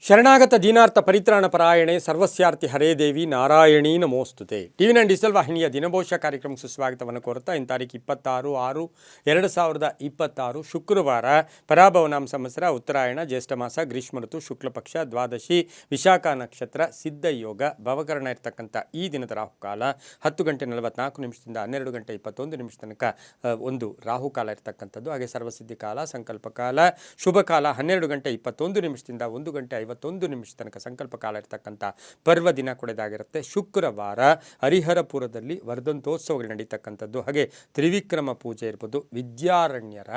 ಶರಣಾಗತ ದೀನಾರ್ಥ ಪರಿತ್ರಾಣ ಪರಾಯಣೆ ಸರ್ವಸ್ಯಾರ್ಥಿ ಹರೇ ದೇವಿ Narayani ನಮೋಸ್ತುತೆ. TV nine digital ವಾಹಿನಿಯ ದಿನಭೋಷ ಕಾರ್ಯಕ್ರಮಕ್ಕೆ ಸುಸ್ವಾಗತವನ್ನು ಕೋರುತ್ತಾ ಇನ್ನು ತಾರೀಕು 26/6/2026 ಶುಕ್ರವಾರ ಪರಾಭವನಾಮ ಸಂವತ್ಸರ ಉತ್ತರಾಯಣ ಜ್ಯೇಷ್ಠ ಮಾಸ ಗ್ರೀಷ್ಮ ಋತು ಶುಕ್ಲ ಪಕ್ಷ ದ್ವಾದಶಿ ವಿಶಾಖ ನಕ್ಷತ್ರ ಸಿದ್ಧ ಯೋಗ ಭವಕರಣ ಇರತಕ್ಕಂಥ ಈ ದಿನದ ರಾಹುಕಾಲ 10:44 12 ಗಂಟೆ 21 ತನಕ ಒಂದು ರಾಹುಕಾಲ ಇರತಕ್ಕಂಥದ್ದು. ಹಾಗೆ ಸರ್ವಸಿದ್ಧಿ ಕಾಲ ಸಂಕಲ್ಪ ಕಾಲ ಶುಭ ಕಾಲ 12 ಗಂಟೆ 21 1 ಗಂಟೆ 51 ತನಕ ಸಂಕಲ್ಪ ಕಾಲ ಇರತಕ್ಕಂಥ ಪರ್ವ ದಿನ ಕೊಡೆದಾಗಿರುತ್ತೆ. ಶುಕ್ರವಾರ ಹರಿಹರಪುರದಲ್ಲಿ ವರ್ಧಂತೋತ್ಸವಗಳು ನಡೀತಕ್ಕಂಥದ್ದು. ಹಾಗೆ ತ್ರಿವಿಕ್ರಮ ಪೂಜೆ ಇರ್ಬೋದು, ವಿದ್ಯಾರಣ್ಯರ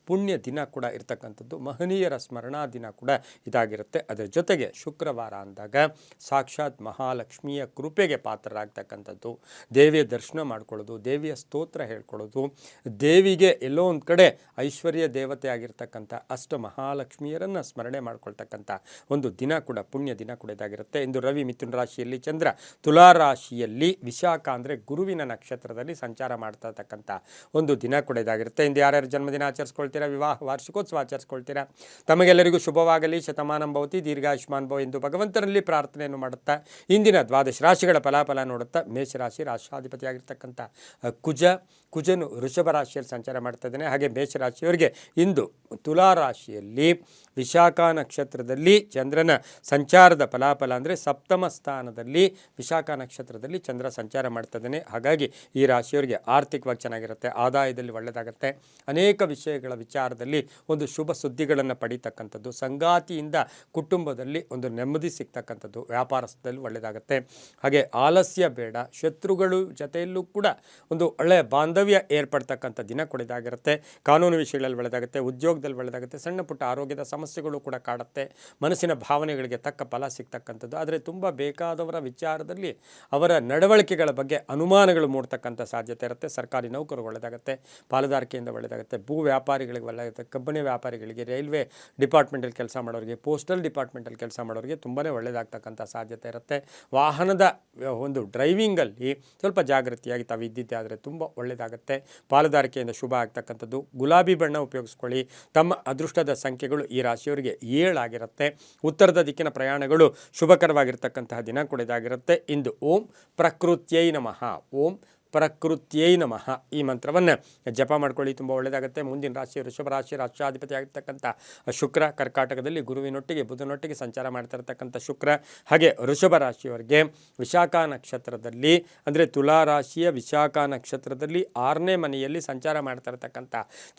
ಪುಣ್ಯ ದಿನ ಕೂಡ ಇರತಕ್ಕಂಥದ್ದು, ಮಹನೀಯರ ಸ್ಮರಣಾ ದಿನ ಕೂಡ ಇದಾಗಿರುತ್ತೆ. ಅದರ ಜೊತೆಗೆ ಶುಕ್ರವಾರ ಅಂದಾಗ ಸಾಕ್ಷಾತ್ ಮಹಾಲಕ್ಷ್ಮಿಯ ಕೃಪೆಗೆ ಪಾತ್ರರಾಗ್ತಕ್ಕಂಥದ್ದು, ದೇವಿಯ ದರ್ಶನ ಮಾಡ್ಕೊಳ್ಳೋದು, ದೇವಿಯ ಸ್ತೋತ್ರ ಹೇಳ್ಕೊಳ್ಳೋದು, ದೇವಿಗೆ ಎಲ್ಲೋ ಒಂದು ಕಡೆ ಐಶ್ವರ್ಯ ದೇವತೆ ಆಗಿರ್ತಕ್ಕಂಥ ಅಷ್ಟ ಮಹಾಲಕ್ಷ್ಮಿಯರನ್ನು ಸ್ಮರಣೆ ಮಾಡ್ಕೊಳ್ತಕ್ಕಂಥ ಒಂದು ದಿನ ಕೂಡ ಪುಣ್ಯ ದಿನ ಕೂಡ ಇದಾಗಿರುತ್ತೆ. ಇಂದು ರವಿ ಮಿಥುನ ರಾಶಿಯಲ್ಲಿ, ಚಂದ್ರ ತುಲಾ ರಾಶಿಯಲ್ಲಿ, ವಿಶಾಖ ಅಂದರೆ ಗುರುವಿನ ನಕ್ಷತ್ರದಲ್ಲಿ ಸಂಚಾರ ಮಾಡ್ತಾ ಇರ್ತಕ್ಕಂಥ ಒಂದು ದಿನ ಕೂಡ ಇದಾಗಿರುತ್ತೆ. ಇಂದು ಯಾರ್ಯಾರು ಜನ್ಮದಿನ ಆಚರಿಸ್ಕೊಳ್ತೀರಾ, ವಿವಾಹ ವಾರ್ಷಿಕೋತ್ಸವ ಆಚರಿಸ್ಕೊಳ್ತೀರಾ, ತಮಗೆಲ್ಲರಿಗೂ ಶುಭವಾಗಲಿ, ಶತಮಾನಂ ಭವತಿ, ದೀರ್ಘಾಯುಷ್ಮಾನ್ ಭವ ಎಂದು ಭಗವಂತನಲ್ಲಿ ಪ್ರಾರ್ಥನೆಯನ್ನು ಮಾಡುತ್ತಾ ಇಂದಿನ ದ್ವಾದಶ ರಾಶಿಗಳ ಫಲಾಫಲ ನೋಡುತ್ತಾ ಮೇಷರಾಶಿ ರಾಷ್ಟ್ರಾಧಿಪತಿಯಾಗಿರ್ತಕ್ಕಂಥ ಕುಜನು ವೃಷಭ ರಾಶಿಯಲ್ಲಿ ಸಂಚಾರ ಮಾಡ್ತಾ ಇದ್ದಾನೆ. ಹಾಗೆ ಮೇಷರಾಶಿಯವರಿಗೆ ಇಂದು ತುಲಾ ರಾಶಿಯಲ್ಲಿ ವಿಶಾಖ ನಕ್ಷತ್ರದಲ್ಲಿ ಚಂದ್ರನ ಸಂಚಾರದ ಫಲಾಫಲ ಅಂದರೆ ಸಪ್ತಮ ಸ್ಥಾನದಲ್ಲಿ ವಿಶಾಖ ನಕ್ಷತ್ರದಲ್ಲಿ ಚಂದ್ರ ಸಂಚಾರ ಮಾಡ್ತಾ ಇದ್ದಾನೆ. ಹಾಗಾಗಿ ಈ ರಾಶಿಯವರಿಗೆ ಆರ್ಥಿಕವಾಗಿ ಚೆನ್ನಾಗಿರುತ್ತೆ, ಆದಾಯದಲ್ಲಿ ಒಳ್ಳೆಯದಾಗುತ್ತೆ, ಅನೇಕ ವಿಷಯಗಳ ವಿಚಾರದಲ್ಲಿ ಒಂದು ಶುಭ ಸುದ್ದಿಗಳನ್ನು ಪಡೀತಕ್ಕಂಥದ್ದು, ಸಂಗಾತಿಯಿಂದ ಕುಟುಂಬದಲ್ಲಿ ಒಂದು ನೆಮ್ಮದಿ ಸಿಗ್ತಕ್ಕಂಥದ್ದು, ವ್ಯಾಪಾರಸ್ಥದಲ್ಲಿ ಒಳ್ಳೆಯದಾಗುತ್ತೆ. ಹಾಗೆ ಆಲಸ್ಯ ಬೇಡ, ಶತ್ರುಗಳು ಜೊತೆಯಲ್ಲೂ ಕೂಡ ಒಂದು ಒಳ್ಳೆಯ ಬಾಂಧವ್ಯ ಏರ್ಪಡ್ತಕ್ಕಂಥ ದಿನ ಕೊಡೋದಾಗಿರುತ್ತೆ. ಕಾನೂನು ವಿಷಯಗಳಲ್ಲಿ ಒಳ್ಳೆಯದಾಗುತ್ತೆ, ಉದ್ಯೋಗದಲ್ಲಿ ಒಳ್ಳೆಯದಾಗುತ್ತೆ, ಸಣ್ಣ ಪುಟ್ಟ ಆರೋಗ್ಯದ ಸಮಸ್ಯೆಗಳು ಕೂಡ ಕಾಡುತ್ತೆ, ಮನಸ್ಸಿನ ಭಾವನೆಗಳಿಗೆ ತಕ್ಕ ಫಲ ಸಿಗ್ತಕ್ಕಂಥದ್ದು. ಆದರೆ ತುಂಬ ಬೇಕಾದವರ ವಿಚಾರದಲ್ಲಿ ಅವರ ನಡವಳಿಕೆಗಳ ಬಗ್ಗೆ ಅನುಮಾನಗಳು ಮೂಡ್ತಕ್ಕಂಥ ಸಾಧ್ಯತೆ ಇರುತ್ತೆ. ಸರ್ಕಾರಿ ನೌಕರು ಒಳ್ಳೆಯದಾಗುತ್ತೆ, ಪಾಲುದಾರಿಕೆಯಿಂದ ಒಳ್ಳೆಯದಾಗುತ್ತೆ, ಭೂ ವ್ಯಾಪಾರಿಗಳಿಗೆ ಒಳ್ಳೆಯದಾಗುತ್ತೆ, ಕಬ್ಬಣಿ ವ್ಯಾಪಾರಿಗಳಿಗೆ, ರೈಲ್ವೆ ಡಿಪಾರ್ಟ್ಮೆಂಟಲ್ಲಿ ಕೆಲಸ ಮಾಡೋರಿಗೆ, ಪೋಸ್ಟಲ್ ಡಿಪಾರ್ಟ್ಮೆಂಟಲ್ಲಿ ಕೆಲಸ ಮಾಡೋರಿಗೆ ತುಂಬಾ ಒಳ್ಳೆಯದಾಗ್ತಕ್ಕಂಥ ಸಾಧ್ಯತೆ ಇರುತ್ತೆ. ವಾಹನದ ಒಂದು ಡ್ರೈವಿಂಗಲ್ಲಿ ಸ್ವಲ್ಪ ಜಾಗೃತಿಯಾಗಿ ತಾವು ಇದ್ದಿದ್ದೆ ಆದರೆ ತುಂಬ ಒಳ್ಳೆಯದಾಗುತ್ತೆ, ಪಾಲುದಾರಿಕೆಯಿಂದ ಶುಭ ಆಗ್ತಕ್ಕಂಥದ್ದು. ಗುಲಾಬಿ ಬಣ್ಣ ಉಪಯೋಗಿಸ್ಕೊಳ್ಳಿ. ತಮ್ಮ ಅದೃಷ್ಟದ ಸಂಖ್ಯೆಗಳು ಈ ರಾಶಿಯವರಿಗೆ 7 ಆಗಿರುತ್ತೆ. ಉತ್ತರದ ದಿಕ್ಕಿನ ಪ್ರಯಾಣಗಳು ಶುಭಕರವಾಗಿರ್ತಕ್ಕಂತಹ ದಿನ ಕೂಡ ಇದಾಗಿರುತ್ತೆ. ಇಂದು ಓಂ ಪ್ರಕೃತ್ಯೈ ನಮಃ, ಓಂ ಪ್ರಕೃತ್ಯೈ ನಮಃ ಈ ಮಂತ್ರವನ್ನು ಜಪ ಮಾಡ್ಕೊಳ್ಳಿ, ತುಂಬ ಒಳ್ಳೆಯದಾಗುತ್ತೆ. ಮುಂದಿನ ರಾಶಿ ವೃಷಭ ರಾಶಿ ರಾಷ್ಟ್ರಾಧಿಪತಿ ಆಗಿರ್ತಕ್ಕಂಥ ಶುಕ್ರ ಕರ್ಕಾಟಕದಲ್ಲಿ ಗುರುವಿನೊಟ್ಟಿಗೆ ಬುಧನೊಟ್ಟಿಗೆ ಸಂಚಾರ ಮಾಡ್ತಾ ಇರ್ತಕ್ಕಂಥ ಶುಕ್ರ. ಹಾಗೆ ವೃಷಭ ರಾಶಿಯವರಿಗೆ ವಿಶಾಖ ನಕ್ಷತ್ರದಲ್ಲಿ ಅಂದರೆ ತುಲಾ ರಾಶಿಯ ವಿಶಾಖ ನಕ್ಷತ್ರದಲ್ಲಿ 6ನೇ ಮನೆಯಲ್ಲಿ ಸಂಚಾರ ಮಾಡ್ತಾ ಇರ್ತಕ್ಕಂಥ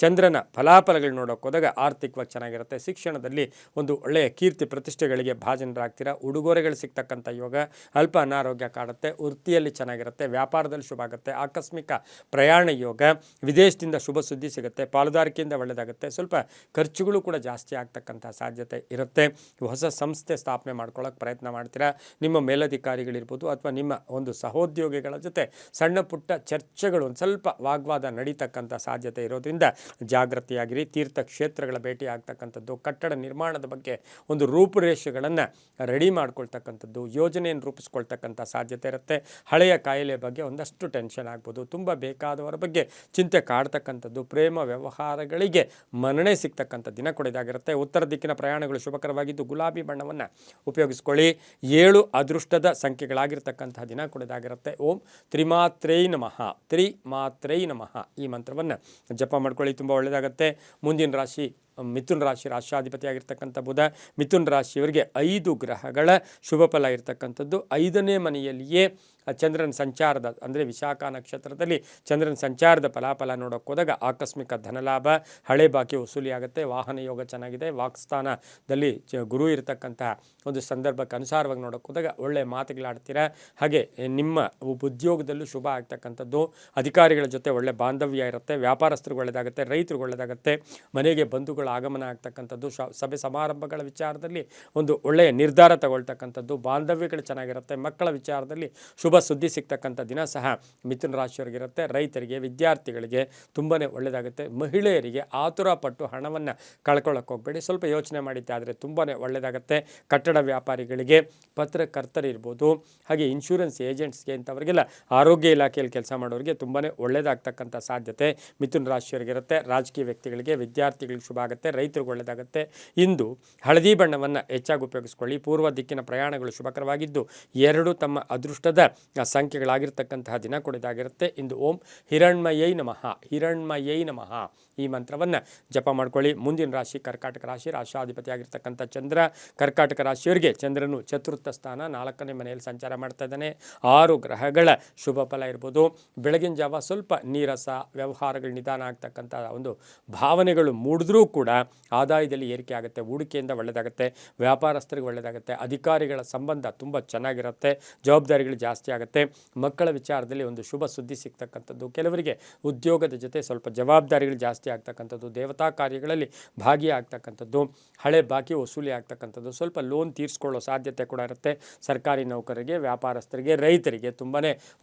ಚಂದ್ರನ ಫಲಾಫಲಗಳು ನೋಡೋಕೆ ಹೋದಾಗ ಆರ್ಥಿಕವಾಗಿ ಚೆನ್ನಾಗಿರುತ್ತೆ. ಶಿಕ್ಷಣದಲ್ಲಿ ಒಂದು ಒಳ್ಳೆಯ ಕೀರ್ತಿ ಪ್ರತಿಷ್ಠೆಗಳಿಗೆ ಭಾಜನರಾಗ್ತೀರಾ, ಉಡುಗೊರೆಗಳು ಸಿಗ್ತಕ್ಕಂಥ ಯೋಗ, ಅಲ್ಪ ಅನಾರೋಗ್ಯ ಕಾಡುತ್ತೆ, ವೃತ್ತಿಯಲ್ಲಿ ಚೆನ್ನಾಗಿರುತ್ತೆ, ವ್ಯಾಪಾರದಲ್ಲಿ ಶುಭ ಆಗುತ್ತೆ, ಆಕಸ್ಮಿಕ ಪ್ರಯಾಣ ಯೋಗ, ವಿದೇಶದಿಂದ ಶುಭ ಸುದ್ದಿ ಸಿಗುತ್ತೆ, ಪಾಲುದಾರಿಕೆಯಿಂದ ಒಳ್ಳೆಯದಾಗುತ್ತೆ, ಸ್ವಲ್ಪ ಖರ್ಚುಗಳು ಕೂಡ ಜಾಸ್ತಿ ಆಗ್ತಕ್ಕಂಥ ಸಾಧ್ಯತೆ ಇರುತ್ತೆ. ಹೊಸ ಸಂಸ್ಥೆ ಸ್ಥಾಪನೆ ಮಾಡ್ಕೊಳ್ಳೋಕೆ ಪ್ರಯತ್ನ ಮಾಡ್ತೀರಾ, ನಿಮ್ಮ ಮೇಲಧಿಕಾರಿಗಳಿರ್ಬೋದು ಅಥವಾ ನಿಮ್ಮ ಒಂದು ಸಹೋದ್ಯೋಗಿಗಳ ಜೊತೆ ಸಣ್ಣ ಪುಟ್ಟ ಚರ್ಚೆಗಳು ಒಂದು ಸ್ವಲ್ಪ ವಾಗ್ವಾದ ನಡೀತಕ್ಕಂಥ ಸಾಧ್ಯತೆ ಇರೋದ್ರಿಂದ ಜಾಗೃತಿಯಾಗಿರಿ. ತೀರ್ಥಕ್ಷೇತ್ರಗಳ ಭೇಟಿ ಆಗ್ತಕ್ಕಂಥದ್ದು, ಕಟ್ಟಡ ನಿರ್ಮಾಣದ ಬಗ್ಗೆ ಒಂದು ರೂಪುರೇಷೆಗಳನ್ನು ರೆಡಿ ಮಾಡ್ಕೊಳ್ತಕ್ಕಂಥದ್ದು, ಯೋಜನೆಯನ್ನು ರೂಪಿಸ್ಕೊಳ್ತಕ್ಕಂಥ ಸಾಧ್ಯತೆ ಇರುತ್ತೆ. ಹಳೆಯ ಕಾಯಿಲೆ ಬಗ್ಗೆ ಒಂದಷ್ಟು ಟೆನ್ಷನ್ ಆಗ್ಬೋದು, ತುಂಬ ಬೇಕಾದವರ ಬಗ್ಗೆ ಚಿಂತೆ ಕಾಡ್ತಕ್ಕಂಥದ್ದು, ಪ್ರೇಮ ವ್ಯವಹಾರಗಳಿಗೆ ಮನ್ನಣೆ ಸಿಗ್ತಕ್ಕಂಥ ದಿನ ಕೊಡೋದಾಗಿರುತ್ತೆ. ಉತ್ತರ ದಿಕ್ಕಿನ ಪ್ರಯಾಣಗಳು ಶುಭಕರವಾಗಿದ್ದು ಗುಲಾಬಿ ಬಣ್ಣವನ್ನು ಉಪಯೋಗಿಸ್ಕೊಳ್ಳಿ. 7 ಅದೃಷ್ಟದ ಸಂಖ್ಯೆಗಳಾಗಿರ್ತಕ್ಕಂತಹ ದಿನ ಕೊಡೋದಾಗಿರುತ್ತೆ. ಓಂ ತ್ರಿಮಾತ್ರೈ ನಮಃ, ತ್ರಿಮಾತ್ರೈ ನಮಃ ಈ ಮಂತ್ರವನ್ನು ಜಪ ಮಾಡ್ಕೊಳ್ಳಿ, ತುಂಬ ಒಳ್ಳೆಯದಾಗುತ್ತೆ. ಮುಂದಿನ ರಾಶಿ ಮಿಥುನ ರಾಶಿ ರಾಷ್ಟ್ರಾಧಿಪತಿಯಾಗಿರ್ತಕ್ಕಂಥ ಬುಧ. ಮಿಥುನ ರಾಶಿಯವರಿಗೆ 5 ಗ್ರಹಗಳ ಶುಭ ಫಲ ಇರತಕ್ಕಂಥದ್ದು. 5ನೇ ಮನೆಯಲ್ಲಿಯೇ ಚಂದ್ರನ ಸಂಚಾರದ ಅಂದರೆ ವಿಶಾಖ ನಕ್ಷತ್ರದಲ್ಲಿ ಚಂದ್ರನ ಸಂಚಾರದ ಫಲಾಫಲ ನೋಡೋಕೆ ಹೋದಾಗ ಆಕಸ್ಮಿಕ ಧನಲಾಭ, ಹಳೆ ಬಾಕಿ ವಸೂಲಿ ಆಗುತ್ತೆ, ವಾಹನ ಯೋಗ ಚೆನ್ನಾಗಿದೆ, ವಾಕ್ಸ್ಥಾನದಲ್ಲಿ ಗುರು ಇರತಕ್ಕಂತಹ ಒಂದು ಸಂದರ್ಭಕ್ಕೆ ಅನುಸಾರವಾಗಿ ನೋಡೋಕೆ ಹೋದಾಗ ಒಳ್ಳೆಯ ಮಾತುಗಳಾಡ್ತೀರಾ. ಹಾಗೆ ನಿಮ್ಮ ಉದ್ಯೋಗದಲ್ಲೂ ಶುಭ ಆಗ್ತಕ್ಕಂಥದ್ದು, ಅಧಿಕಾರಿಗಳ ಜೊತೆ ಒಳ್ಳೆ ಬಾಂಧವ್ಯ ಇರುತ್ತೆ, ವ್ಯಾಪಾರಸ್ಥರಿಗೆ ಒಳ್ಳೆಯದಾಗುತ್ತೆ, ರೈತರಿಗೆ ಒಳ್ಳೆಯದಾಗುತ್ತೆ, ಮನೆಗೆ ಬಂಧುಗಳ ಆಗಮನ ಆಗ್ತಕ್ಕಂಥದ್ದು, ಸಭೆ ಸಮಾರಂಭಗಳ ವಿಚಾರದಲ್ಲಿ ಒಂದು ಒಳ್ಳೆಯ ನಿರ್ಧಾರ ತಗೊಳ್ತಕ್ಕಂಥದ್ದು, ಬಾಂಧವ್ಯಗಳು ಚೆನ್ನಾಗಿರುತ್ತೆ, ಮಕ್ಕಳ ವಿಚಾರದಲ್ಲಿ ಶುಭ ಸುದ್ದಿ ಸಿಗ್ತಕ್ಕಂಥ ದಿನ ಸಹ ಮಿಥುನ ರಾಶಿಯವರಿಗಿರುತ್ತೆ. ರೈತರಿಗೆ, ವಿದ್ಯಾರ್ಥಿಗಳಿಗೆ ತುಂಬಾ ಒಳ್ಳೆಯದಾಗುತ್ತೆ. ಮಹಿಳೆಯರಿಗೆ ಆತುರ ಪಟ್ಟು ಹಣವನ್ನು ಕಳ್ಕೊಳ್ಳೋಕೆ ಹೋಗಬೇಡಿ, ಸ್ವಲ್ಪ ಯೋಚನೆ ಮಾಡಿದ್ದೆ ಆದರೆ ತುಂಬಾ ಒಳ್ಳೆಯದಾಗುತ್ತೆ. ಕಟ್ಟಡ ವ್ಯಾಪಾರಿಗಳಿಗೆ, ಪತ್ರಕರ್ತರಿರ್ಬೋದು, ಹಾಗೆ ಇನ್ಶೂರೆನ್ಸ್ ಏಜೆಂಟ್ಸ್ಗೆ ಇಂಥವರಿಗೆಲ್ಲ, ಆರೋಗ್ಯ ಇಲಾಖೆಯಲ್ಲಿ ಕೆಲಸ ಮಾಡೋರಿಗೆ ತುಂಬಾ ಒಳ್ಳೆಯದಾಗ್ತಕ್ಕಂಥ ಸಾಧ್ಯತೆ ಮಿಥುನ ರಾಶಿಯವರಿಗಿರುತ್ತೆ. ರಾಜಕೀಯ ವ್ಯಕ್ತಿಗಳಿಗೆ, ವಿದ್ಯಾರ್ಥಿಗಳಿಗೆ ಶುಭ ಆಗುತ್ತೆ, ರೈತರಿಗೆ ಒಳ್ಳೆಯದಾಗುತ್ತೆ. ಇಂದು ಹಳದಿ ಬಣ್ಣವನ್ನು ಹೆಚ್ಚಾಗಿ ಉಪಯೋಗಿಸ್ಕೊಳ್ಳಿ. ಪೂರ್ವ ದಿಕ್ಕಿನ ಪ್ರಯಾಣಗಳು ಶುಭಕರವಾಗಿದ್ದು 2 ತಮ್ಮ ಅದೃಷ್ಟದ ಸಂಖ್ಯೆಗಳಾಗಿರ್ತಕ್ಕಂತಹ ದಿನ ಕೊಡೋದಾಗಿರುತ್ತೆ. ಇಂದು ಓಂ ಹಿರಣ್ಮಯೈ ನಮಃ, ಹಿರಣ್ಮಯೈ ನಮಃ ಈ ಮಂತ್ರವನ್ನು ಜಪ ಮಾಡ್ಕೊಳ್ಳಿ. ಮುಂದಿನ ರಾಶಿ ಕರ್ಕಾಟಕ ರಾಶಿ. ರಾಶಾಧಿಪತಿ ಆಗಿರ್ತಕ್ಕಂಥ ಚಂದ್ರ ಕರ್ಕಾಟಕ ರಾಶಿಯವರಿಗೆ ಚಂದ್ರನು ಚತುರ್ಥ ಸ್ಥಾನ 4ನೇ ಮನೆಯಲ್ಲಿ ಸಂಚಾರ ಮಾಡ್ತಾ ಇದ್ದಾನೆ. 6 ಗ್ರಹಗಳ ಶುಭ ಫಲ ಇರ್ಬೋದು. ಬೆಳಗಿನ ಜಾವ ಸ್ವಲ್ಪ ನೀರಸ, ವ್ಯವಹಾರಗಳು ನಿಧಾನ ಆಗ್ತಕ್ಕಂಥ ಒಂದು ಭಾವನೆಗಳು ಮೂಡಿದ್ರೂ ಕೂಡ ಆದಾಯದಲ್ಲಿ ಏರಿಕೆ ಆಗುತ್ತೆ. ಹೂಡಿಕೆಯಿಂದ ಒಳ್ಳೆಯದಾಗುತ್ತೆ, ವ್ಯಾಪಾರಸ್ಥರಿಗೆ ಒಳ್ಳೆಯದಾಗುತ್ತೆ, ಅಧಿಕಾರಿಗಳ ಸಂಬಂಧ ತುಂಬ ಚೆನ್ನಾಗಿರುತ್ತೆ, ಜವಾಬ್ದಾರಿಗಳು ಜಾಸ್ತಿ ಆಗುತ್ತೆ. ಮಕ್ಕಳ ವಿಚಾರದಲ್ಲಿ ಒಂದು ಶುಭ ಸುದ್ದಿ ಸಿಗ್ತಕ್ಕಂಥದ್ದು, ಕೆಲವರಿಗೆ ಉದ್ಯೋಗದ ಜೊತೆ ಸ್ವಲ್ಪ ಜವಾಬ್ದಾರಿಗಳು ಜಾಸ್ತಿ ಆಗ್ತಕ್ಕಂಥದ್ದು, ದೇವತಾ ಕಾರ್ಯಗಳಲ್ಲಿ ಭಾಗಿಯಾಗ್ತಕ್ಕಂಥದ್ದು, ಹಳೆ ಬಾಕಿ ವಸೂಲಿ ಆಗ್ತಕ್ಕಂಥದ್ದು, ಸ್ವಲ್ಪ ಲೋನ್ ತೀರಿಸ್ಕೊಳ್ಳೋ ಸಾಧ್ಯತೆ ಕೂಡ ಇರುತ್ತೆ. ಸರ್ಕಾರಿ ನೌಕರರಿಗೆ, ವ್ಯಾಪಾರಸ್ಥರಿಗೆ, ರೈತರಿಗೆ ತುಂಬಾ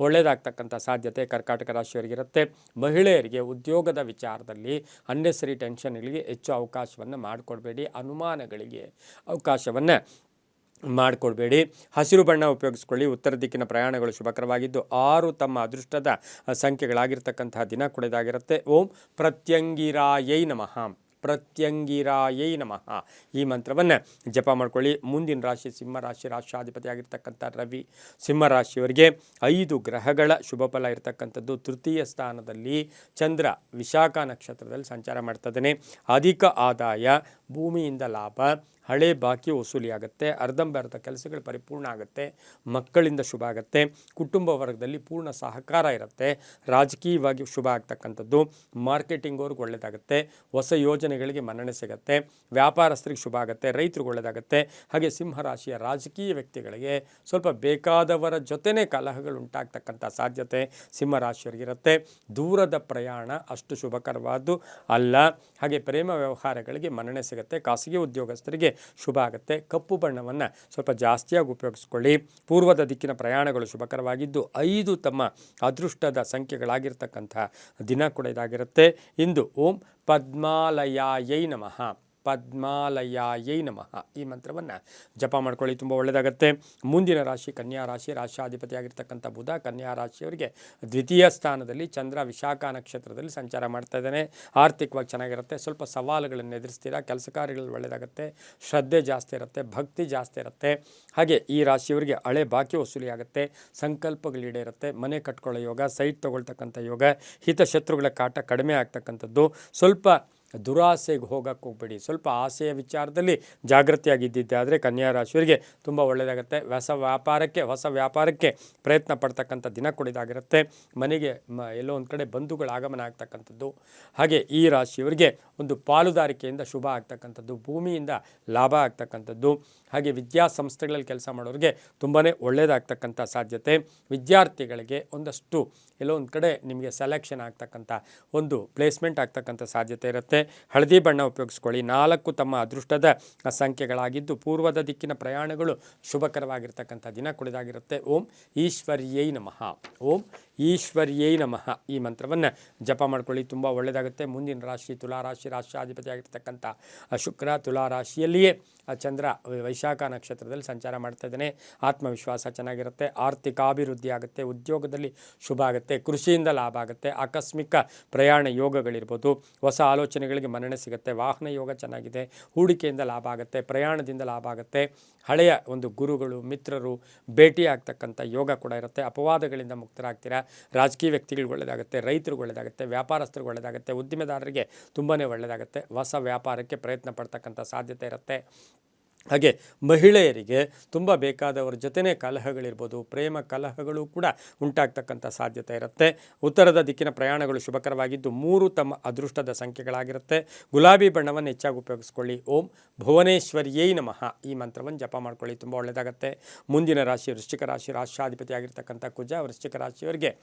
ಒಳ್ಳೆಯದಾಗ್ತಕ್ಕಂಥ ಸಾಧ್ಯತೆ ಕರ್ಕಾಟಕ ರಾಶಿಯವರಿಗಿರುತ್ತೆ. ಮಹಿಳೆಯರಿಗೆ ಉದ್ಯೋಗದ ವಿಚಾರದಲ್ಲಿ ಅನ್ನೆಸರಿ ಟೆನ್ಷನ್ಗಳಿಗೆ ಹೆಚ್ಚು ಅವಕಾಶವನ್ನು ಮಾಡಿಕೊಡ್ಬೇಡಿ, ಅನುಮಾನಗಳಿಗೆ ಅವಕಾಶವನ್ನು ಮಾಡಿಕೊಡ್ಬೇಡಿ. ಹಸಿರು ಬಣ್ಣ ಉಪಯೋಗಿಸ್ಕೊಳ್ಳಿ. ಉತ್ತರ ದಿಕ್ಕಿನ ಪ್ರಯಾಣಗಳು ಶುಭಕರವಾಗಿದ್ದು 6 ತಮ್ಮ ಅದೃಷ್ಟದ ಸಂಖ್ಯೆಗಳಾಗಿರ್ತಕ್ಕಂತಹ ದಿನ ಕೊಡೋದಾಗಿರುತ್ತೆ. ಓಂ ಪ್ರತ್ಯಂಗಿರಾಯೈ ನಮಃ, ಪ್ರತ್ಯಂಗಿರಾಯೈ ನಮಃ ಈ ಮಂತ್ರವನ್ನು ಜಪ ಮಾಡ್ಕೊಳ್ಳಿ. ಮುಂದಿನ ರಾಶಿ ಸಿಂಹರಾಶಿ. ರಾಶಾಧಿಪತಿ ಆಗಿರ್ತಕ್ಕಂಥ ರವಿ ಸಿಂಹರಾಶಿಯವರಿಗೆ 5 ಗ್ರಹಗಳ ಶುಭ ಫಲ ಇರತಕ್ಕಂಥದ್ದು. ತೃತೀಯ ಸ್ಥಾನದಲ್ಲಿ ಚಂದ್ರ ವಿಶಾಖ ನಕ್ಷತ್ರದಲ್ಲಿ ಸಂಚಾರ ಮಾಡ್ತಾ ಇದ್ದಾನೆ. ಅಧಿಕ ಆದಾಯ, ಭೂಮಿಯಿಂದ ಲಾಭ, ಹಳೆ ಬಾಕಿ ವಸೂಲಿ ಆಗುತ್ತೆ, ಅರ್ಧಂಬರ್ಧ ಕೆಲಸಗಳು ಪರಿಪೂರ್ಣ ಆಗುತ್ತೆ, ಮಕ್ಕಳಿಂದ ಶುಭ ಆಗುತ್ತೆ, ಕುಟುಂಬ ವರ್ಗದಲ್ಲಿ ಪೂರ್ಣ ಸಹಕಾರ ಇರುತ್ತೆ, ರಾಜಕೀಯವಾಗಿ ಶುಭ ಆಗ್ತಕ್ಕಂಥದ್ದು, ಮಾರ್ಕೆಟಿಂಗ್ ಅವ್ರಿಗೆ ಒಳ್ಳೆಯದಾಗುತ್ತೆ, ಹೊಸ ಯೋಜನೆಗಳಿಗೆ ಮನ್ನಣೆ ಸಿಗುತ್ತೆ, ವ್ಯಾಪಾರಸ್ಥರಿಗೆ ಶುಭ ಆಗುತ್ತೆ, ರೈತರಿಗೆ ಒಳ್ಳೆಯದಾಗುತ್ತೆ. ಹಾಗೆ ಸಿಂಹರಾಶಿಯ ರಾಜಕೀಯ ವ್ಯಕ್ತಿಗಳಿಗೆ ಸ್ವಲ್ಪ ಬೇಕಾದವರ ಜೊತೆನೇ ಕಲಹಗಳು ಉಂಟಾಗ್ತಕ್ಕಂಥ ಸಾಧ್ಯತೆ ಸಿಂಹರಾಶಿಯವರಿಗಿರುತ್ತೆ. ದೂರದ ಪ್ರಯಾಣ ಅಷ್ಟು ಶುಭಕರವಾದ್ದು ಅಲ್ಲ. ಹಾಗೆ ಪ್ರೇಮ ವ್ಯವಹಾರಗಳಿಗೆ ಮನ್ನಣೆ ಸಿಗುತ್ತೆ, ಖಾಸಗಿ ಉದ್ಯೋಗಸ್ಥರಿಗೆ ಶುಭ ಆಗುತ್ತೆ. ಕಪ್ಪು ಬಣ್ಣವನ್ನು ಸ್ವಲ್ಪ ಜಾಸ್ತಿಯಾಗಿ ಉಪಯೋಗಿಸ್ಕೊಳ್ಳಿ. ಪೂರ್ವದ ದಿಕ್ಕಿನ ಪ್ರಯಾಣಗಳು ಶುಭಕರವಾಗಿದ್ದು 5 ತಮ್ಮ ಅದೃಷ್ಟದ ಸಂಖ್ಯೆಗಳಾಗಿರ್ತಕ್ಕಂಥ ದಿನ ಕೂಡ ಇದಾಗಿರುತ್ತೆ. ಇಂದು ಓಂ ಪದ್ಮಾಲಯಾಯೈ ನಮಃ, ಪದ್ಮಾಲಯಾಯೈ ನಮಃ ಈ ಮಂತ್ರವನ್ನು ಜಪ ಮಾಡ್ಕೊಳ್ಳಿ, ತುಂಬ ಒಳ್ಳೆಯದಾಗುತ್ತೆ. ಮುಂದಿನ ರಾಶಿ ಕನ್ಯಾ ರಾಶಿ. ರಾಶಾಧಿಪತಿಯಾಗಿರ್ತಕ್ಕಂಥ ಬುಧ ಕನ್ಯಾ ರಾಶಿಯವರಿಗೆ ದ್ವಿತೀಯ ಸ್ಥಾನದಲ್ಲಿ ಚಂದ್ರ ವಿಶಾಖ ನಕ್ಷತ್ರದಲ್ಲಿ ಸಂಚಾರ ಮಾಡ್ತಾ ಇದ್ದಾನೆ. ಆರ್ಥಿಕವಾಗಿ ಚೆನ್ನಾಗಿರುತ್ತೆ, ಸ್ವಲ್ಪ ಸವಾಲುಗಳನ್ನು ಎದುರಿಸ್ತೀರಾ, ಕೆಲಸ ಕಾರ್ಯಗಳಲ್ಲಿ ಒಳ್ಳೆಯದಾಗುತ್ತೆ, ಶ್ರದ್ಧೆ ಜಾಸ್ತಿ ಇರುತ್ತೆ, ಭಕ್ತಿ ಜಾಸ್ತಿ ಇರುತ್ತೆ. ಹಾಗೆ ಈ ರಾಶಿಯವರಿಗೆ ಹಳೆ ಬಾಕಿ ವಸೂಲಿ ಆಗುತ್ತೆ, ಸಂಕಲ್ಪಗಳು ಈಡೇರುತ್ತೆ, ಮನೆ ಕಟ್ಕೊಳ್ಳೋ ಯೋಗ, ಸೈಟ್ ತೊಗೊಳ್ತಕ್ಕಂಥ ಯೋಗ, ಹಿತಶತ್ರುಗಳ ಕಾಟ ಕಡಿಮೆ ಆಗ್ತಕ್ಕಂಥದ್ದು. ಸ್ವಲ್ಪ ದುರಾಸೆಗೆ ಹೋಗಕ್ಕೆ ಹೋಗಬೇಡಿ, ಸ್ವಲ್ಪ ಆಸೆಯ ವಿಚಾರದಲ್ಲಿ ಜಾಗೃತಿಯಾಗಿದ್ದಿದ್ದೆ ಆದರೆ ಕನ್ಯಾ ರಾಶಿಯವರಿಗೆ ತುಂಬ ಒಳ್ಳೆಯದಾಗುತ್ತೆ. ಹೊಸ ವ್ಯಾಪಾರಕ್ಕೆ ಪ್ರಯತ್ನ ಪಡ್ತಕ್ಕಂಥ ದಿನ ಕೊಡಿದಾಗಿರುತ್ತೆ. ಮನೆಗೆ ಎಲ್ಲೋ ಒಂದು ಕಡೆ ಬಂಧುಗಳ ಆಗಮನ ಆಗ್ತಕ್ಕಂಥದ್ದು. ಹಾಗೆ ಈ ರಾಶಿಯವರಿಗೆ ಒಂದು ಪಾಲುದಾರಿಕೆಯಿಂದ ಶುಭ ಆಗ್ತಕ್ಕಂಥದ್ದು, ಭೂಮಿಯಿಂದ ಲಾಭ ಆಗ್ತಕ್ಕಂಥದ್ದು. ಹಾಗೆ ವಿದ್ಯಾಸಂಸ್ಥೆಗಳಲ್ಲಿ ಕೆಲಸ ಮಾಡೋರಿಗೆ ತುಂಬಾ ಒಳ್ಳೆಯದಾಗ್ತಕ್ಕಂಥ ಸಾಧ್ಯತೆ. ವಿದ್ಯಾರ್ಥಿಗಳಿಗೆ ಒಂದಷ್ಟು ಎಲ್ಲೋ ಒಂದು ಕಡೆ ನಿಮಗೆ ಸೆಲೆಕ್ಷನ್ ಆಗ್ತಕ್ಕಂಥ ಒಂದು ಪ್ಲೇಸ್ಮೆಂಟ್ ಆಗ್ತಕ್ಕಂಥ ಸಾಧ್ಯತೆ ಇರುತ್ತೆ. ಹಳದಿ ಬಣ್ಣ ಉಪಯೋಗಿಸ್ಕೊಳ್ಳಿ. 4 ತಮ್ಮ ಅದೃಷ್ಟದ ಸಂಖ್ಯೆಗಳಾಗಿದ್ದು ಪೂರ್ವದ ದಿಕ್ಕಿನ ಪ್ರಯಾಣಗಳು ಶುಭಕರವಾಗಿರ್ತಕ್ಕಂಥ ದಿನ ಕೊಡೋದಾಗಿರುತ್ತೆ. ಓಂ ಈಶ್ವರ್ಯೈ ನಮಃ, ಓಂ ಈಶ್ವರ್ಯೈ ನಮಃ ಈ ಮಂತ್ರವನ್ನು ಜಪ ಮಾಡ್ಕೊಳ್ಳಿ, ತುಂಬ ಒಳ್ಳೆಯದಾಗುತ್ತೆ. ಮುಂದಿನ ರಾಶಿ ತುಲಾರಾಶಿ. ರಾಶಾಧಿಪತಿ ಆಗಿರ್ತಕ್ಕಂಥ ಶುಕ್ರ ತುಲಾರಾಶಿಯಲ್ಲಿಯೇ ಚಂದ್ರ ವೈಶಾಖ ನಕ್ಷತ್ರದಲ್ಲಿ ಸಂಚಾರ ಮಾಡ್ತಾ ಇದ್ದಾನೆ. ಆತ್ಮವಿಶ್ವಾಸ ಚೆನ್ನಾಗಿರುತ್ತೆ, ಆರ್ಥಿಕಾಭಿವೃದ್ಧಿ ಆಗುತ್ತೆ, ಉದ್ಯೋಗದಲ್ಲಿ ಶುಭ ಆಗುತ್ತೆ, ಕೃಷಿಯಿಂದ ಲಾಭ ಆಗುತ್ತೆ, ಆಕಸ್ಮಿಕ ಪ್ರಯಾಣ ಯೋಗಗಳಿರ್ಬೋದು, ಹೊಸ ಆಲೋಚನೆಗಳಿಗೆ ಮನ್ನಣೆ ಸಿಗುತ್ತೆ, ವಾಹನ ಯೋಗ ಚೆನ್ನಾಗಿದೆ, ಹೂಡಿಕೆಯಿಂದ ಲಾಭ ಆಗುತ್ತೆ, ಪ್ರಯಾಣದಿಂದ ಲಾಭ ಆಗುತ್ತೆ, ಹಳೆಯ ಒಂದು ಗುರುಗಳು ಮಿತ್ರರು ಭೇಟಿ ಆಗ್ತಕ್ಕಂಥ ಯೋಗ ಕೂಡ ಇರುತ್ತೆ, ಅಪವಾದಗಳಿಂದ ಮುಕ್ತರಾಗ್ತೀರಾ, ರಾಜಕೀಯ ವ್ಯಕ್ತಿಗಳಿಗೆ ಒಳ್ಳೆಯದಾಗುತ್ತೆ, ರೈತರಿಗೆ ಒಳ್ಳೆಯದಾಗುತ್ತೆ, ವ್ಯಾಪಾರಸ್ಥರಿಗೆ ಒಳ್ಳೆಯದಾಗುತ್ತೆ, ಉದ್ದಿಮೆದಾರರಿಗೆ ತುಂಬಾ ಒಳ್ಳೆಯದಾಗುತ್ತೆ, ಹೊಸ ವ್ಯಾಪಾರಕ್ಕೆ ಪ್ರಯತ್ನ ಪಡ್ತಕ್ಕಂಥ ಸಾಧ್ಯತೆ ಇರುತ್ತೆ. ಹಾಗೆ ಮಹಿಳೆಯರಿಗೆ ತುಂಬ ಬೇಕಾದವರ ಜೊತೆನೇ ಕಲಹಗಳಿರ್ಬೋದು, ಪ್ರೇಮ ಕಲಹಗಳು ಕೂಡ ಉಂಟಾಗ್ತಕ್ಕಂಥ ಸಾಧ್ಯತೆ ಇರುತ್ತೆ. ಉತ್ತರದ ದಿಕ್ಕಿನ ಪ್ರಯಾಣಗಳು ಶುಭಕರವಾಗಿದ್ದು 3 ತಮ್ಮ ಅದೃಷ್ಟದ ಸಂಖ್ಯೆಗಳಾಗಿರುತ್ತೆ. ಗುಲಾಬಿ ಬಣ್ಣವನ್ನು ಹೆಚ್ಚಾಗಿ ಉಪಯೋಗಿಸ್ಕೊಳ್ಳಿ. ಓಂ ಭುವನೇಶ್ವರಿಯೈ ನಮಃ ಈ ಮಂತ್ರವನ್ನು ಜಪ ಮಾಡ್ಕೊಳ್ಳಿ, ತುಂಬ ಒಳ್ಳೆಯದಾಗುತ್ತೆ. ಮುಂದಿನ ರಾಶಿ ವೃಶ್ಚಿಕ ರಾಶಿ. ರಾಶಾಧಿಪತಿ ಆಗಿರ್ತಕ್ಕಂಥ ಕುಜ ವೃಶ್ಚಿಕ ರಾಶಿಯವರಿಗೆ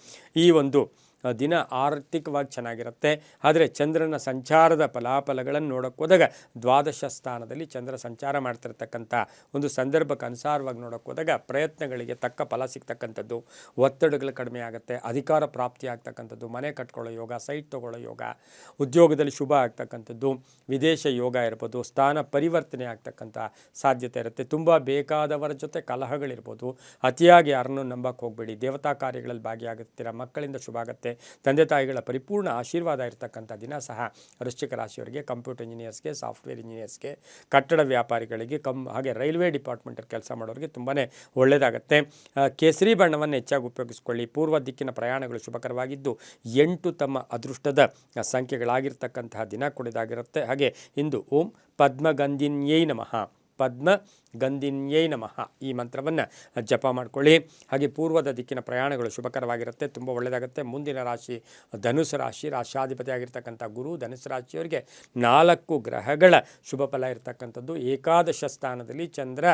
ಈ ಒಂದು ದಿನ ಆರ್ಥಿಕವಾಗಿ ಚೆನ್ನಾಗಿರುತ್ತೆ. ಆದರೆ ಚಂದ್ರನ ಸಂಚಾರದ ಫಲಾಫಲಗಳನ್ನು ನೋಡೋಕೆ ಹೋದಾಗ ದ್ವಾದಶ ಸ್ಥಾನದಲ್ಲಿ ಚಂದ್ರ ಸಂಚಾರ ಮಾಡ್ತಿರ್ತಕ್ಕಂಥ ಒಂದು ಸಂದರ್ಭಕ್ಕೆ ಅನುಸಾರವಾಗಿ ನೋಡೋಕೆ ಹೋದಾಗ ಪ್ರಯತ್ನಗಳಿಗೆ ತಕ್ಕ ಫಲ ಸಿಗ್ತಕ್ಕಂಥದ್ದು, ಒತ್ತಡಗಳು ಕಡಿಮೆ ಆಗುತ್ತೆ, ಅಧಿಕಾರ ಪ್ರಾಪ್ತಿ ಆಗ್ತಕ್ಕಂಥದ್ದು, ಮನೆ ಕಟ್ಕೊಳ್ಳೋ ಯೋಗ, ಸೈಟ್ ತೊಗೊಳ್ಳೋ ಯೋಗ, ಉದ್ಯೋಗದಲ್ಲಿ ಶುಭ ಆಗ್ತಕ್ಕಂಥದ್ದು, ವಿದೇಶ ಯೋಗ ಇರ್ಬೋದು, ಸ್ಥಾನ ಪರಿವರ್ತನೆ ಆಗ್ತಕ್ಕಂಥ ಸಾಧ್ಯತೆ ಇರುತ್ತೆ. ತುಂಬ ಬೇಕಾದವರ ಜೊತೆ ಕಲಹಗಳಿರ್ಬೋದು, ಅತಿಯಾಗಿ ಯಾರನ್ನೂ ನಂಬಕ್ಕೆ ಹೋಗಬೇಡಿ, ದೇವತಾ ಕಾರ್ಯಗಳಲ್ಲಿ ಭಾಗಿಯಾಗುತ್ತೀರಾ, ಮಕ್ಕಳಿಂದ ಶುಭ ಆಗುತ್ತೆ, ತಂದೆ ತಾಯಿಗಳ ಪರಿಪೂರ್ಣ ಆಶೀರ್ವಾದ ಇರತಕ್ಕಂಥ ದಿನ ಸಹ ವೃಶ್ಚಿಕ ರಾಶಿಯವರಿಗೆ, ಕಂಪ್ಯೂಟರ್ ಇಂಜಿನಿಯರ್ಸ್ಗೆ, ಸಾಫ್ಟ್ವೇರ್ ಇಂಜಿನಿಯರ್ಸ್ಗೆ, ಕಟ್ಟಡ ವ್ಯಾಪಾರಿಗಳಿಗೆ, ಹಾಗೆ ರೈಲ್ವೆ ಡಿಪಾರ್ಟ್ಮೆಂಟಲ್ಲಿ ಕೆಲಸ ಮಾಡೋರಿಗೆ ತುಂಬಾ ಒಳ್ಳೆಯದಾಗುತ್ತೆ. ಕೇಸರಿ ಬಣ್ಣವನ್ನು ಹೆಚ್ಚಾಗಿ ಉಪಯೋಗಿಸ್ಕೊಳ್ಳಿ. ಪೂರ್ವ ದಿಕ್ಕಿನ ಪ್ರಯಾಣಗಳು ಶುಭಕರವಾಗಿದ್ದು 8 ತಮ್ಮ ಅದೃಷ್ಟದ ಸಂಖ್ಯೆಗಳಾಗಿರ್ತಕ್ಕಂತಹ ದಿನ ಕೊಡಿದಾಗಿರುತ್ತೆ. ಹಾಗೆ ಇಂದು ಓಂ ಪದ್ಮಗಂಧಿನ್ಯೈ ನಮಃ, ಪದ್ಮಗಂಧಿನ್ಯೈ ನಮಃ ಈ ಮಂತ್ರವನ್ನು ಜಪ ಮಾಡ್ಕೊಳ್ಳಿ. ಹಾಗೆ ಪೂರ್ವದ ದಿಕ್ಕಿನ ಪ್ರಯಾಣಗಳು ಶುಭಕರವಾಗಿರುತ್ತೆ, ತುಂಬ ಒಳ್ಳೆಯದಾಗುತ್ತೆ. ಮುಂದಿನ ರಾಶಿ ಧನುಸು ರಾಶಿ. ರಾಶಾಧಿಪತಿ ಆಗಿರ್ತಕ್ಕಂಥ ಗುರು ಧನುಸು ರಾಶಿಯವರಿಗೆ 4 ಗ್ರಹಗಳ ಶುಭ ಫಲ ಇರತಕ್ಕಂಥದ್ದು. ಏಕಾದಶ ಸ್ಥಾನದಲ್ಲಿ ಚಂದ್ರ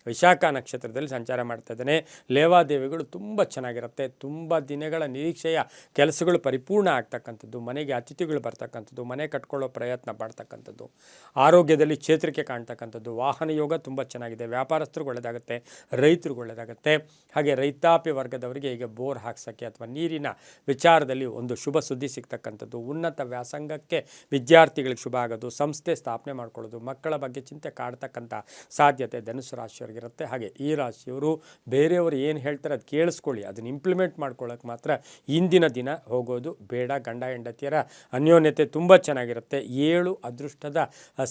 ವಿಶಾಖ ನಕ್ಷತ್ರದಲ್ಲಿ ಸಂಚಾರ ಮಾಡ್ತಾ ಇದ್ದಾನೆ. ಲೇವಾದೇವಿಗಳು ತುಂಬ ಚೆನ್ನಾಗಿರುತ್ತೆ. ತುಂಬ ದಿನಗಳ ನಿರೀಕ್ಷೆಯ ಕೆಲಸಗಳು ಪರಿಪೂರ್ಣ ಆಗ್ತಕ್ಕಂಥದ್ದು, ಮನೆಗೆ ಅತಿಥಿಗಳು ಬರ್ತಕ್ಕಂಥದ್ದು, ಮನೆ ಕಟ್ಕೊಳ್ಳೋ ಪ್ರಯತ್ನ ಪಡ್ತಕ್ಕಂಥದ್ದು, ಆರೋಗ್ಯದಲ್ಲಿ ಚೇತರಿಕೆ ಕಾಣ್ತಕ್ಕಂಥದ್ದು, ವಾಹನ ಯೋಗ ತುಂಬ ಚೆನ್ನಾಗಿದೆ. ವ್ಯಾಪಾರಸ್ಥರಿಗೆ ಒಳ್ಳೆಯದಾಗುತ್ತೆ, ರೈತರಿಗೆ ಒಳ್ಳೆಯದಾಗುತ್ತೆ. ಹಾಗೆ ರೈತಾಪಿ ವರ್ಗದವರಿಗೆ ಈಗ ಬೋರ್ ಹಾಕ್ಸೋಕ್ಕೆ ಅಥವಾ ನೀರಿನ ವಿಚಾರದಲ್ಲಿ ಒಂದು ಶುಭ ಸುದ್ದಿ ಸಿಗ್ತಕ್ಕಂಥದ್ದು, ಉನ್ನತ ವ್ಯಾಸಂಗಕ್ಕೆ ವಿದ್ಯಾರ್ಥಿಗಳಿಗೆ ಶುಭ ಆಗೋದು, ಸಂಸ್ಥೆ ಸ್ಥಾಪನೆ ಮಾಡ್ಕೊಳ್ಳೋದು, ಮಕ್ಕಳ ಬಗ್ಗೆ ಚಿಂತೆ ಕಾಡ್ತಕ್ಕಂಥ ಸಾಧ್ಯತೆ ಧನುಸು ರಾಶಿಯವರಿಗಿರುತ್ತೆ. ಹಾಗೆ ಈ ರಾಶಿಯವರು ಬೇರೆಯವರು ಏನು ಹೇಳ್ತಾರೆ ಅದು ಕೇಳಿಸ್ಕೊಳ್ಳಿ, ಅದನ್ನು ಇಂಪ್ಲಿಮೆಂಟ್ ಮಾಡ್ಕೊಳ್ಳೋಕೆ ಮಾತ್ರ ಇಂದಿನ ದಿನ ಹೋಗೋದು ಬೇಡ. ಗಂಡ ಹೆಂಡತಿಯರ ಅನ್ಯೋನ್ಯತೆ ತುಂಬ ಚೆನ್ನಾಗಿರುತ್ತೆ. 7 ಅದೃಷ್ಟದ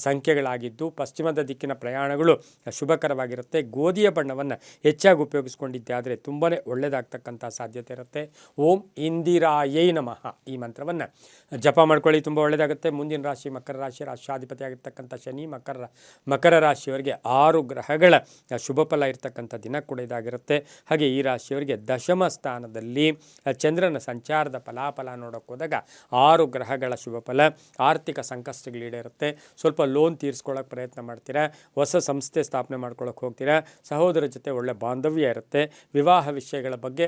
ಸಂಖ್ಯೆಗಳಾಗಿದ್ದು ಪಶ್ಚಿಮದ ದಿಕ್ಕಿನ ಪ್ರಯಾಣಗಳು ಶುಭಕರವಾಗಿರುತ್ತೆ. ಗೋಧಿಯ ಬಣ್ಣವನ್ನು ಹೆಚ್ಚಾಗಿ ಉಪಯೋಗಿಸ್ಕೊಂಡಿದ್ದೆ ಆದರೆ ತುಂಬಾ ಒಳ್ಳೆಯದಾಗ್ತಕ್ಕಂಥ ಸಾಧ್ಯತೆ ಇರುತ್ತೆ. ಓಂ ಇಂದಿರಾಯೈ ನಮಃ ಈ ಮಂತ್ರವನ್ನು ಜಪ ಮಾಡ್ಕೊಳ್ಳಿ, ತುಂಬ ಒಳ್ಳೆಯದಾಗುತ್ತೆ. ಮುಂದಿನ ರಾಶಿ ಮಕರ ರಾಶಿ. ರಾಶಾಧಿಪತಿ ಆಗಿರ್ತಕ್ಕಂಥ ಶನಿ ಮಕರ ರಾಶಿಯವರಿಗೆ 6 ಗ್ರಹಗಳ ಶುಭ ಫಲ ಇರ್ತಕ್ಕಂಥ ದಿನ ಕೂಡ ಇದಾಗಿರುತ್ತೆ. ಹಾಗೆ ಈ ರಾಶಿಯವರಿಗೆ ದಶಮ ಸ್ಥಾನದಲ್ಲಿ ಚಂದ್ರನ ಸಂಚಾರದ ಫಲಾಫಲ ನೋಡೋಕೆ ಹೋದಾಗ 6 ಗ್ರಹಗಳ ಶುಭ ಫಲ. ಆರ್ಥಿಕ ಸಂಕಷ್ಟಗಳೀಡೇರುತ್ತೆ. ಸ್ವಲ್ಪ ಲೋನ್ ತೀರಿಸ್ಕೊಳ್ಳೋಕೆ ಪ್ರಯತ್ನ ಮಾಡ್ತೀರಾ, ಹೊಸ ಸಂಸ್ಥೆ ಸ್ಥಾಪನೆ ಮಾಡ್ಕೊಳ್ಳೋಕೆ ಹೋಗ್ತೀರಾ, ಸಹೋದರ ಜೊತೆ ಒಳ್ಳೆ ಬಾಂಧವ್ಯ ಇರುತ್ತೆ. ವಿವಾಹ ವಿಷಯಗಳ ಬಗ್ಗೆ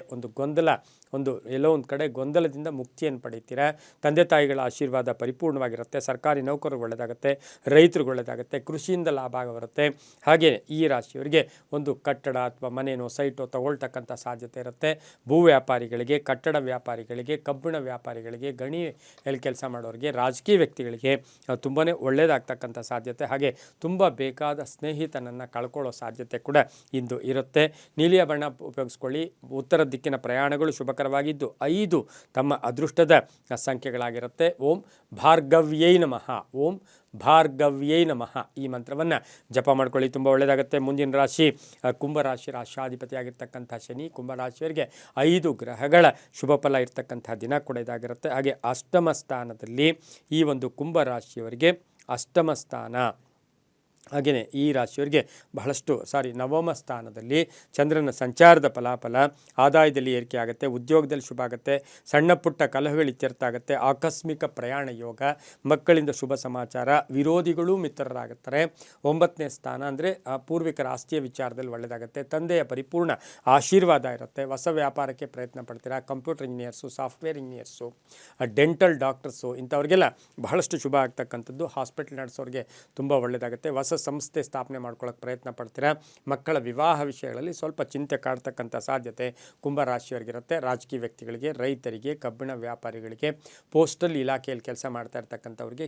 ಎಲ್ಲೋ ಒಂದು ಕಡೆ ಗೊಂದಲದಿಂದ ಮುಕ್ತಿಯನ್ನು ಪಡಿತೀರಾ. ತಂದೆ ತಾಯಿಗಳ ಆಶೀರ್ವಾದ ಪರಿಪೂರ್ಣವಾಗಿರುತ್ತೆ. ಸರ್ಕಾರಿ ನೌಕರರು ಒಳ್ಳೆಯದಾಗುತ್ತೆ, ರೈತರಿಗೆ ಒಳ್ಳೆಯದಾಗುತ್ತೆ, ಕೃಷಿಯಿಂದ ಲಾಭ ಬರುತ್ತೆ. ಹಾಗೆ ಈ ರಾಶಿಯವರಿಗೆ ಒಂದು ಕಟ್ಟಡ ಅಥವಾ ಮನೇನೋ ಸೈಟೋ ತಗೊಳ್ತಕ್ಕಂಥ ಸಾಧ್ಯತೆ ಇರುತ್ತೆ. ಭೂ ವ್ಯಾಪಾರಿಗಳಿಗೆ, ಕಟ್ಟಡ ವ್ಯಾಪಾರಿಗಳಿಗೆ, ಕಬ್ಬಿಣ ವ್ಯಾಪಾರಿಗಳಿಗೆ, ಗಣಿಯಲ್ಲಿ ಕೆಲಸ ಮಾಡೋರಿಗೆ, ರಾಜಕೀಯ ವ್ಯಕ್ತಿಗಳಿಗೆ ತುಂಬಾ ಒಳ್ಳೆಯದಾಗ್ತಕ್ಕಂಥ ಸಾಧ್ಯತೆ. ಹಾಗೆ ತುಂಬ ಬೇಕಾದ ಸ್ನೇಹಿತನನ್ನು ಕಳ್ಕೊಳ್ಳೋ ಸಾಧ್ಯತೆ ಕೂಡ ಇಂದು ಇರುತ್ತೆ. ನೀಲಿಯ ಬಣ್ಣ ಉಪಯೋಗಿಸ್ಕೊಳ್ಳಿ. ಉತ್ತರ ದಿಕ್ಕಿನ ಪ್ರಯಾಣಗಳು ಶುಭಕರವಾಗಿದ್ದು 5 ತಮ್ಮ ಅದೃಷ್ಟದ ಸಂಖ್ಯೆಗಳಾಗಿರುತ್ತೆ. ಓಂ ಭಾರ್ಗವ್ಯೈ ನಮಃ, ಓಂ ಭಾರ್ಗವ್ಯೈ ನಮಃ ಈ ಮಂತ್ರವನ್ನು ಜಪ ಮಾಡ್ಕೊಳ್ಳಿ, ತುಂಬ ಒಳ್ಳೆಯದಾಗುತ್ತೆ. ಮುಂದಿನ ರಾಶಿ ಕುಂಭರಾಶಿ. ರಾಶಾಧಿಪತಿ ಆಗಿರ್ತಕ್ಕಂಥ ಶನಿ ಕುಂಭರಾಶಿಯವರಿಗೆ 5 ಗ್ರಹಗಳ ಶುಭ ಫಲ ಇರ್ತಕ್ಕಂಥ ದಿನ ಕೂಡ ಇದಾಗಿರುತ್ತೆ. ಹಾಗೆ ಅಷ್ಟಮ ಸ್ಥಾನದಲ್ಲಿ ಈ ಒಂದು ಕುಂಭರಾಶಿಯವರಿಗೆ ಅಷ್ಟಮ ಸ್ಥಾನ. ಹಾಗೆಯೇ ಈ ರಾಶಿಯವರಿಗೆ ನವಮ ಸ್ಥಾನದಲ್ಲಿ ಚಂದ್ರನ ಸಂಚಾರದ ಫಲಾಫಲ. ಆದಾಯದಲ್ಲಿ ಏರಿಕೆ ಆಗುತ್ತೆ, ಉದ್ಯೋಗದಲ್ಲಿ ಶುಭ ಆಗುತ್ತೆ, ಸಣ್ಣ ಪುಟ್ಟ ಕಲಹಗಳು ಇತ್ಯರ್ಥ ಆಗುತ್ತೆ, ಆಕಸ್ಮಿಕ ಪ್ರಯಾಣ ಯೋಗ, ಮಕ್ಕಳಿಂದ ಶುಭ ಸಮಾಚಾರ, ವಿರೋಧಿಗಳು ಮಿತ್ರರಾಗುತ್ತಾರೆ. 9ನೇ ಸ್ಥಾನ ಅಂದರೆ ಪೂರ್ವಿಕರ ಆಸ್ತಿಯ ವಿಚಾರದಲ್ಲಿ ಒಳ್ಳೆಯದಾಗುತ್ತೆ, ತಂದೆಯ ಪರಿಪೂರ್ಣ ಆಶೀರ್ವಾದ ಇರುತ್ತೆ. ಹೊಸ ವ್ಯಾಪಾರಕ್ಕೆ ಪ್ರಯತ್ನ ಪಡ್ತೀರಾ. Computer engineers, software engineers, dental doctors ಇಂಥವ್ರಿಗೆಲ್ಲ ಬಹಳಷ್ಟು ಶುಭ ಆಗ್ತಕ್ಕಂಥದ್ದು. ಹಾಸ್ಪಿಟಲ್ ನಡೆಸೋರಿಗೆ ತುಂಬ ಒಳ್ಳೆಯದಾಗುತ್ತೆ. ಹೊಸ ಸಂಸ್ಥೆ ಸ್ಥಾಪನೆ ಮಾಡ್ಕೊಳ್ಳೋಕೆ ಪ್ರಯತ್ನ ಪಡ್ತೀರಾ. ಮಕ್ಕಳ ವಿವಾಹ ವಿಷಯಗಳಲ್ಲಿ ಸ್ವಲ್ಪ ಚಿಂತೆ ಕಾಡ್ತಕ್ಕಂಥ ಸಾಧ್ಯತೆ ಕುಂಭರಾಶಿಯವರಿಗಿರುತ್ತೆ. ರಾಜಕೀಯ ವ್ಯಕ್ತಿಗಳಿಗೆ, ರೈತರಿಗೆ, ಕಬ್ಬಿಣ ವ್ಯಾಪಾರಿಗಳಿಗೆ, ಪೋಸ್ಟಲ್ ಇಲಾಖೆಯಲ್ಲಿ ಕೆಲಸ ಮಾಡ್ತಾ ಇರ್ತಕ್ಕಂಥವ್ರಿಗೆ,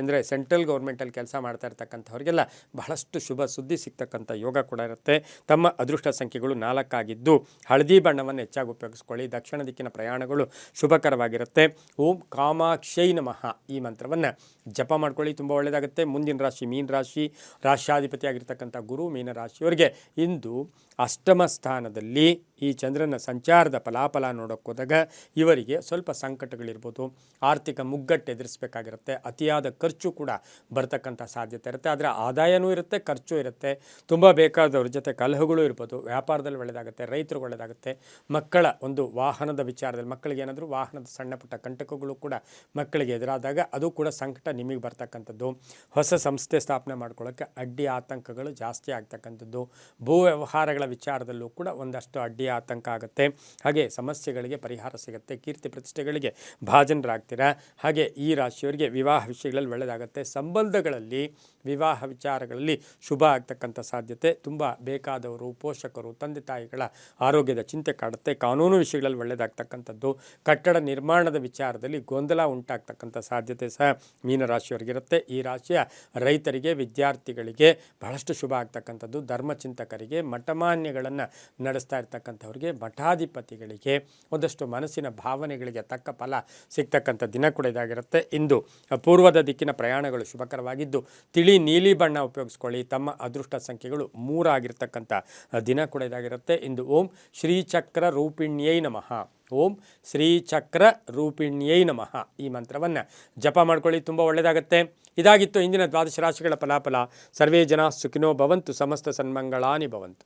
ಅಂದರೆ ಸೆಂಟ್ರಲ್ ಗೌರ್ಮೆಂಟಲ್ಲಿ ಕೆಲಸ ಮಾಡ್ತಾ ಇರ್ತಕ್ಕಂಥವ್ರಿಗೆಲ್ಲ ಬಹಳಷ್ಟು ಶುಭ ಸುದ್ದಿ ಸಿಗ್ತಕ್ಕಂಥ ಯೋಗ ಕೂಡ ಇರುತ್ತೆ. ತಮ್ಮ ಅದೃಷ್ಟ ಸಂಖ್ಯೆಗಳು 4 ಆಗಿದ್ದು ಹಳದಿ ಬಣ್ಣವನ್ನು ಹೆಚ್ಚಾಗಿ ಉಪಯೋಗಿಸ್ಕೊಳ್ಳಿ. ದಕ್ಷಿಣ ದಿಕ್ಕಿನ ಪ್ರಯಾಣಗಳು ಶುಭಕರವಾಗಿರುತ್ತೆ. ಓಂ ಕಾಮಾಕ್ಷೈ ನಮಃ ಈ ಮಂತ್ರವನ್ನು ಜಪ ಮಾಡ್ಕೊಳ್ಳಿ, ತುಂಬ ಒಳ್ಳೆಯದಾಗುತ್ತೆ. ಮುಂದಿನ ರಾಶಿ ಮೀನ ರಾಶಿ. ರಾಶ್ಯಾಧಿಪತಿ ಆಗಿರ್ತಕ್ಕಂಥ ಗುರು ಮೀನ ರಾಶಿಯವರಿಗೆ ಇಂದು ಅಷ್ಟಮ ಸ್ಥಾನದಲ್ಲಿ ಈ ಚಂದ್ರನ ಸಂಚಾರದ ಫಲಾಫಲ ನೋಡೋಕೆ ಹೋದಾಗ ಇವರಿಗೆ ಸ್ವಲ್ಪ ಸಂಕಟಗಳಿರ್ಬೋದು, ಆರ್ಥಿಕ ಮುಗ್ಗಟ್ಟು ಎದುರಿಸಬೇಕಾಗಿರುತ್ತೆ, ಅತಿಯಾದ ಖರ್ಚು ಕೂಡ ಬರ್ತಕ್ಕಂಥ ಸಾಧ್ಯತೆ ಇರುತ್ತೆ. ಆದರೆ ಆದಾಯನೂ ಇರುತ್ತೆ, ಖರ್ಚು ಇರುತ್ತೆ. ತುಂಬ ಬೇಕಾದವ್ರ ಜೊತೆ ಕಲಹಗಳು ಇರ್ಬೋದು. ವ್ಯಾಪಾರದಲ್ಲಿ ಒಳ್ಳೆಯದಾಗುತ್ತೆ, ರೈತರಿಗೆ ಒಳ್ಳೆಯದಾಗುತ್ತೆ. ಮಕ್ಕಳ ಒಂದು ವಾಹನದ ವಿಚಾರದಲ್ಲಿ ಮಕ್ಕಳಿಗೆ ಏನಾದರೂ ವಾಹನದ ಸಣ್ಣ ಪುಟ್ಟ ಕಂಟಕಗಳು ಕೂಡ ಮಕ್ಕಳಿಗೆ ಎದುರಾದಾಗ ಅದು ಕೂಡ ಸಂಕಟ ನಿಮಗೆ ಬರ್ತಕ್ಕಂಥದ್ದು. ಹೊಸ ಸಂಸ್ಥೆ ಸ್ಥಾಪನೆ ಮಾಡ್ಕೊಳ್ಳೋಕ್ಕೆ ಅಡ್ಡಿ ಆತಂಕಗಳು ಜಾಸ್ತಿ ಆಗ್ತಕ್ಕಂಥದ್ದು. ಭೂ ವ್ಯವಹಾರಗಳ ವಿಚಾರದಲ್ಲೂ ಕೂಡ ಒಂದಷ್ಟು ಅಡ್ಡಿ ಆತಂಕ ಆಗುತ್ತೆ. ಹಾಗೆ ಸಮಸ್ಯೆಗಳಿಗೆ ಪರಿಹಾರ ಸಿಗುತ್ತೆ, ಕೀರ್ತಿ ಪ್ರತಿಷ್ಠೆಗಳಿಗೆ ಭಾಜನರಾಗ್ತೀರಾ. ಹಾಗೆ ಈ ರಾಶಿಯವರಿಗೆ ವಿವಾಹ ವಿಷಯಗಳಲ್ಲಿ ಒಳ್ಳೆಯದಾಗುತ್ತೆ. ಸಂಬಂಧಗಳಲ್ಲಿ ವಿವಾಹ ವಿಚಾರಗಳಲ್ಲಿ ಶುಭ ಆಗ್ತಕ್ಕಂಥ ಸಾಧ್ಯತೆ ತುಂಬ. ಬೇಕಾದವರು, ಪೋಷಕರು, ತಂದೆ ತಾಯಿಗಳ ಆರೋಗ್ಯದ ಚಿಂತೆ ಕಾಡುತ್ತೆ. ಕಾನೂನು ವಿಷಯಗಳಲ್ಲಿ ಒಳ್ಳೆಯದಾಗ್ತಕ್ಕಂಥದ್ದು. ಕಟ್ಟಡ ನಿರ್ಮಾಣದ ವಿಚಾರದಲ್ಲಿ ಗೊಂದಲ ಉಂಟಾಗ್ತಕ್ಕಂಥ ಸಾಧ್ಯತೆ ಸಹ ಮೀನರಾಶಿಯವರಿಗಿರುತ್ತೆ. ಈ ರಾಶಿಯ ರೈತರಿಗೆ, ವಿದ್ಯಾರ್ಥಿಗಳಿಗೆ ಬಹಳಷ್ಟು ಶುಭ ಆಗ್ತಕ್ಕಂಥದ್ದು. ಧರ್ಮಚಿಂತಕರಿಗೆ, ಮಠಮಾನ್ಯಗಳನ್ನು ನಡೆಸ್ತಾ ಇರ್ತಕ್ಕಂಥವ್ರಿಗೆ, ಮಠಾಧಿಪತಿಗಳಿಗೆ ಒಂದಷ್ಟು ಮನಸ್ಸಿನ ಭಾವನೆಗಳಿಗೆ ತಕ್ಕ ಫಲ ಸಿಗ್ತಕ್ಕಂಥ ದಿನ ಕೂಡ ಇದಾಗಿರುತ್ತೆ. ಇಂದು ಪೂರ್ವದ ದಿಕ್ಕಿನ ಪ್ರಯಾಣಗಳು ಶುಭಕರವಾಗಿದ್ದು ತಿಳಿ ನೀಲಿ ಬಣ್ಣ ಉಪಯೋಗಿಸ್ಕೊಳ್ಳಿ. ತಮ್ಮ ಅದೃಷ್ಟ ಸಂಖ್ಯೆಗಳು 3 ಆಗಿರ್ತಕ್ಕಂಥ ದಿನ ಕೂಡ ಇದಾಗಿರುತ್ತೆ. ಇಂದು ಓಂ ಶ್ರೀಚಕ್ರ ರೂಪಿಣ್ಯೈ ನಮಃ, ಓಂ ಶ್ರೀಚಕ್ರ ರೂಪಿಣ್ಯೈ ನಮಃ ಈ ಮಂತ್ರವನ್ನು ಜಪ ಮಾಡ್ಕೊಳ್ಳಿ, ತುಂಬ ಒಳ್ಳೆಯದಾಗುತ್ತೆ. ಇದಾಗಿತ್ತು ಇಂದಿನ ದ್ವಾದಶ ರಾಶಿಗಳ ಫಲಾಫಲ. ಸರ್ವೇ ಜನ ಸುಖಿನೋ ಭವಂತು, ಸಮಸ್ತ ಸನ್ಮಂಗಳಾನಿ ಭವಂತು.